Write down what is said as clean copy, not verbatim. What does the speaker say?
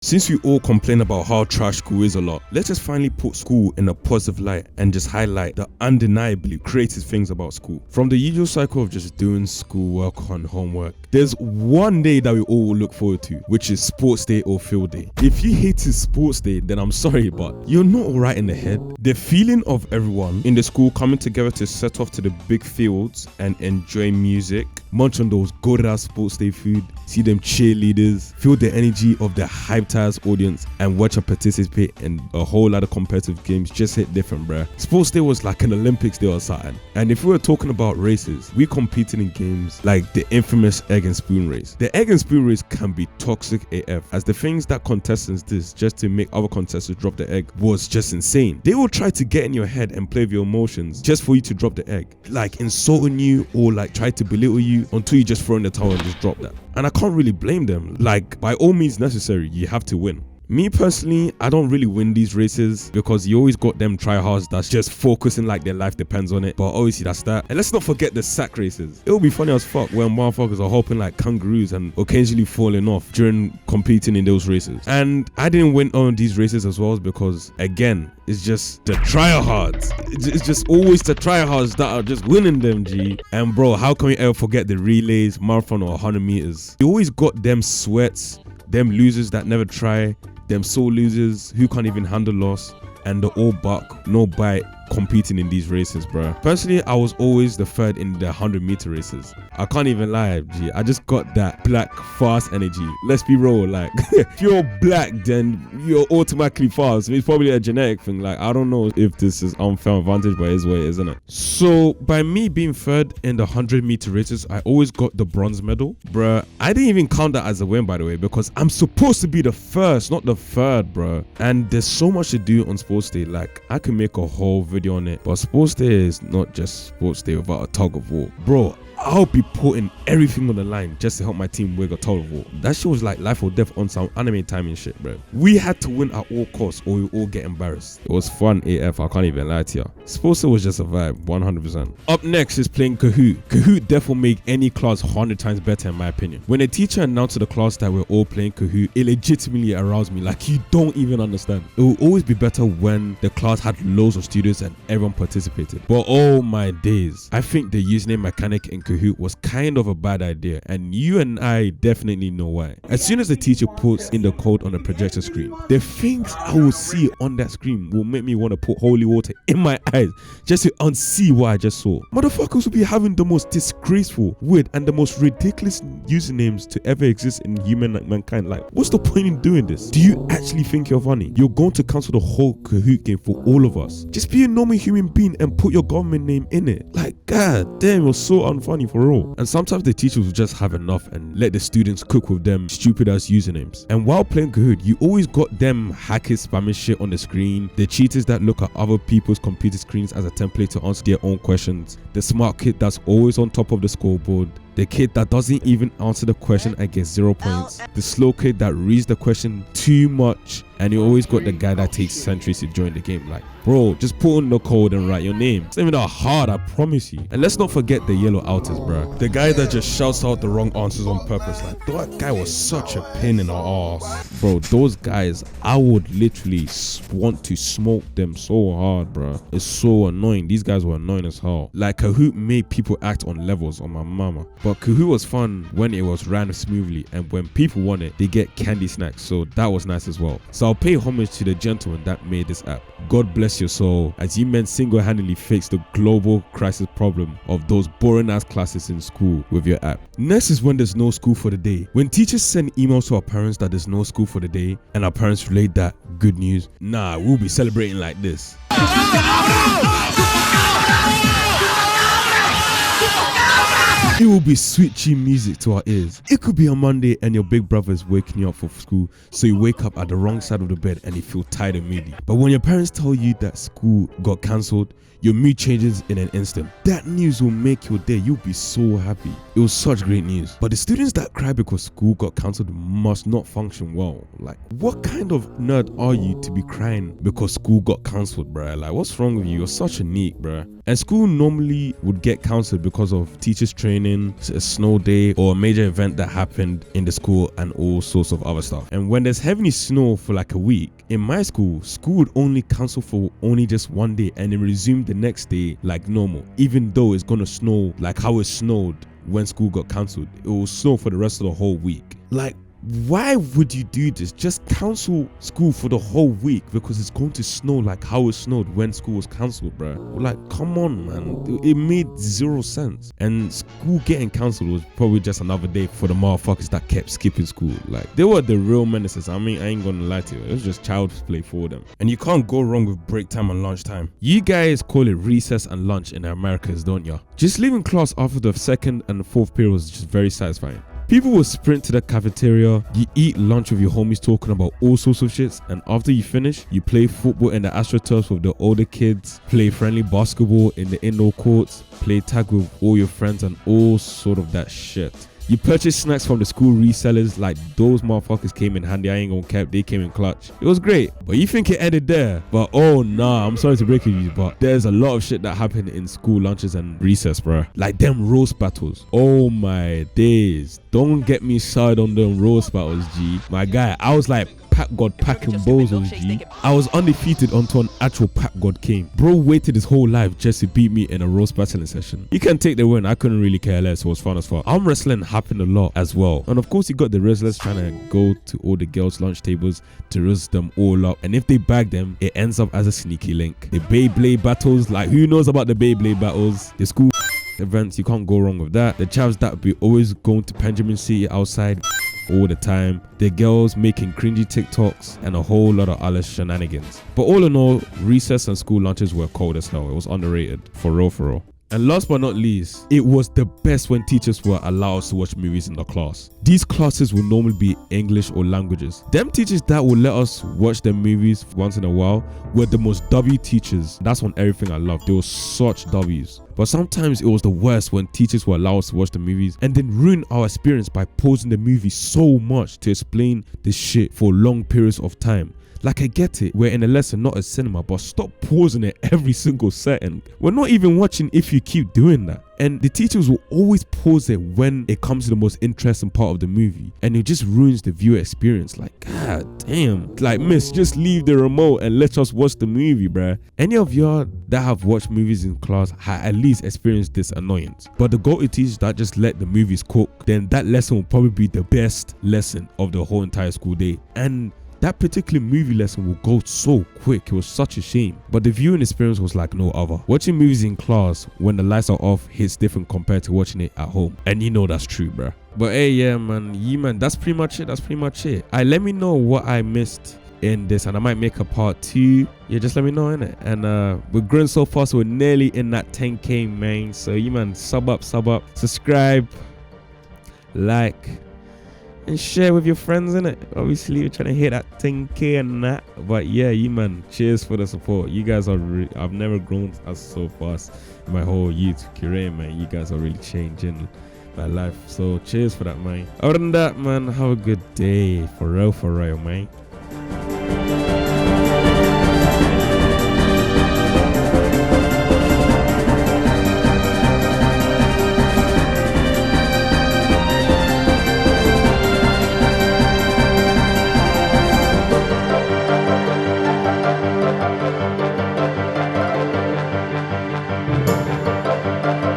Since we all complain about how trash school is a lot, let's just finally put school in a positive light and just highlight the undeniably creative things about school. From the usual cycle of just doing schoolwork on homework, there's one day that we all look forward to, which is sports day or field day. If you hated sports day, then I'm sorry, but you're not alright in the head. The feeling of everyone in the school coming together to set off to the big fields and enjoy music, munch on those good ass sports day food, see them cheerleaders, feel the energy of the hyped ass audience, and watch and participate in a whole lot of competitive games just hit different, bruh. Sports day was like an Olympics day or something. And if we were talking about races, we competed in games like the infamous egg and spoon race. The egg and spoon race can be toxic AF, as the things that contestants did just to make other contestants drop the egg was just insane. They will try to get in your head and play with your emotions just for you to drop the egg, like insulting you or like try to belittle you until you just throw in the towel and just drop that. And I can't really blame them. Like, by all means necessary, you have to win. Me personally, I don't really win these races because you always got them tryhards that's just focusing like their life depends on it. But obviously that's that. And let's not forget the sack races. It'll be funny as fuck when motherfuckers are hopping like kangaroos and occasionally falling off during competing in those races. And I didn't win on these races as well because, again, it's just the tryhards. It's just always the tryhards that are just winning them, G. And bro, how can we ever forget the relays, marathon or 100 meters? You always got them sweats, them losers that never try, them sore losers who can't even handle loss, and the all buck, no bite competing in these races, bro. Personally, I was always the third in the 100-meter races. I can't even lie, G. I just got that black fast energy. Let's be real, like if you're black, then you're automatically fast. It's probably a genetic thing. Like, I don't know if this is unfair advantage, but it's what it is, isn't it? So by me being third in the 100-meter races, I always got the bronze medal, bruh. I didn't even count that as a win, by the way, because I'm supposed to be the first, not the third, bruh. And there's so much to do on sports day. Like, I can make a whole video on it, but sports day is not just sports day without a tug of war, bro. I'll be putting everything on the line just to help my team win a tug of war. That shit was like life or death on some anime timing shit, bro. We had to win at all costs or we all get embarrassed. It was fun AF, I can't even lie to you. Sports day was just a vibe, 100%. Up next is playing Kahoot. Kahoot definitely make any class 100 times better in my opinion. When a teacher announced to the class that we're all playing Kahoot, it legitimately aroused me like you don't even understand. It will always be better when the class had loads of students and everyone participated. But oh my days, I think the username mechanic in Kahoot was kind of a bad idea, and you and I definitely know why. As soon as the teacher puts in the code on the projector screen, the things I will see on that screen will make me want to put holy water in my eyes just to unsee what I just saw. Motherfuckers will be having the most disgraceful, weird, and the most ridiculous usernames to ever exist in human mankind. Like, what's the point in doing this? Do you actually think you're funny? You're going to cancel the whole Kahoot game for all of us. Just be a normal human being and put your government name in it. Like, god damn, it was so unfunny for real. And sometimes the teachers will just have enough and let the students cook with them stupid ass usernames. And while playing Kahoot, you always got them hackers spamming shit on the screen, the cheaters that look at other people's computer screens as a template to answer their own questions, the smart kid that's always on top of the scoreboard, the kid that doesn't even answer the question and gets 0 points, the slow kid that reads the question too much, and you always got the guy that takes centuries to join the game. Like, bro, just put in the code and write your name. It's not even that hard, I promise you. And let's not forget the yellow outers, bro. The guy that just shouts out the wrong answers on purpose. Like, that guy was such a pain in the ass. Bro, those guys, I would literally want to smoke them so hard, bro. It's so annoying. These guys were annoying as hell. Like, Kahoot made people act on levels on my mama. But Kahoot was fun when it was ran smoothly, and when people want it, they get candy snacks, so that was nice as well. So I'll pay homage to the gentleman that made this app. God bless your soul, as you men single-handedly fixed the global crisis problem of those boring ass classes in school with your app. Next is when there's no school for the day. When teachers send emails to our parents that there's no school for the day, and our parents relate that good news, nah, we'll be celebrating like this. It will be sweet chin music to our ears. It could be a Monday and your big brother is waking you up for school, so you wake up at the wrong side of the bed and you feel tired and moody. But when your parents tell you that school got cancelled, your mood changes in an instant. That news will make your day. You'll be so happy. It was such great news. But the students that cry because school got cancelled must not function well. Like, what kind of nerd are you to be crying because school got cancelled, bruh? Like, what's wrong with you? You're such a neat, bruh. And school normally would get cancelled because of teachers training, a snow day, or a major event that happened in the school, and all sorts of other stuff. And when there's heavy snow for like a week, in my school would only cancel for only just one day and then resume the next day like normal, even though it's gonna snow like how it snowed when school got cancelled. It will snow for the rest of the whole week. Like, why would you do this? Just cancel school for the whole week because it's going to snow like how it snowed when school was cancelled, bro. Like, come on, man. It made zero sense. And school getting cancelled was probably just another day for the motherfuckers that kept skipping school. Like, they were the real menaces. I mean, I ain't gonna lie to you. It was just child's play for them. And you can't go wrong with break time and lunchtime. You guys call it recess and lunch in the Americas, don't ya? Just leaving class after the second and the fourth period was just very satisfying. People will sprint to the cafeteria, you eat lunch with your homies talking about all sorts of shits, and after you finish, you play football in the AstroTurfs with the older kids, play friendly basketball in the indoor courts, play tag with all your friends and all sort of that shit. You purchase snacks from the school resellers, like those motherfuckers came in handy, I ain't gonna cap, they came in clutch. It was great, but you think it ended there. But oh nah, I'm sorry to break it to you, but there's a lot of shit that happened in school lunches and recess, bruh. Like them roast battles. Oh my days. Don't get me started on them roast battles, G. My guy, I was like God packing bozos, G. I was undefeated until an actual pack God came. Bro waited his whole life just to beat me in a roast battling session. You can take the win, I couldn't really care less, it was fun as fuck. Arm wrestling happened a lot as well. And of course you got the wrestlers trying to go to all the girls' lunch tables to roast them all up. And if they bag them, it ends up as a sneaky link. The Beyblade battles, like who knows about the Beyblade battles? The school events, you can't go wrong with that. The chavs that be always going to Benjamin City outside all the time, the girls making cringy TikToks, and a whole lot of other shenanigans. But all in all, recess and school lunches were cold as hell. It was underrated, for real, for real. And last but not least, it was the best when teachers were allowed us to watch movies in the class. These classes will normally be English or languages. Them teachers that will let us watch their movies once in a while were the most W teachers. That's on everything I love. They were such W's. But sometimes it was the worst when teachers would allow us to watch the movies and then ruin our experience by pausing the movie so much to explain this shit for long periods of time. Like, I get it, we're in a lesson, not a cinema, but stop pausing it every single second. We're not even watching if you keep doing that. And the teachers will always pause it when it comes to the most interesting part of the movie. And it just ruins the viewer experience. Like, god damn. Like, miss, just leave the remote and let us watch the movie, bruh. Any of y'all that have watched movies in class have at least experienced this annoyance. But the go-to teachers that just let the movies cook, then that lesson will probably be the best lesson of the whole entire school day. And that particular movie lesson will go so quick. It was such a shame. But the viewing experience was like no other. Watching movies in class when the lights are off hits different compared to watching it at home. And you know that's true, bruh. But hey, yeah, man, that's pretty much it. Let me know what I missed in this, and I might make a part 2. Yeah, just let me know, innit? And we're growing so fast, we're nearly in that 10k, man. So you man, sub up, subscribe, like, and share with your friends, innit? Obviously, we're trying to hit that 10k and that. But yeah, you man, cheers for the support. You guys are I've never grown as so fast in my whole YouTube career, man. You guys are really changing my life. So cheers for that, man. Other than that, man, have a good day. For real, man.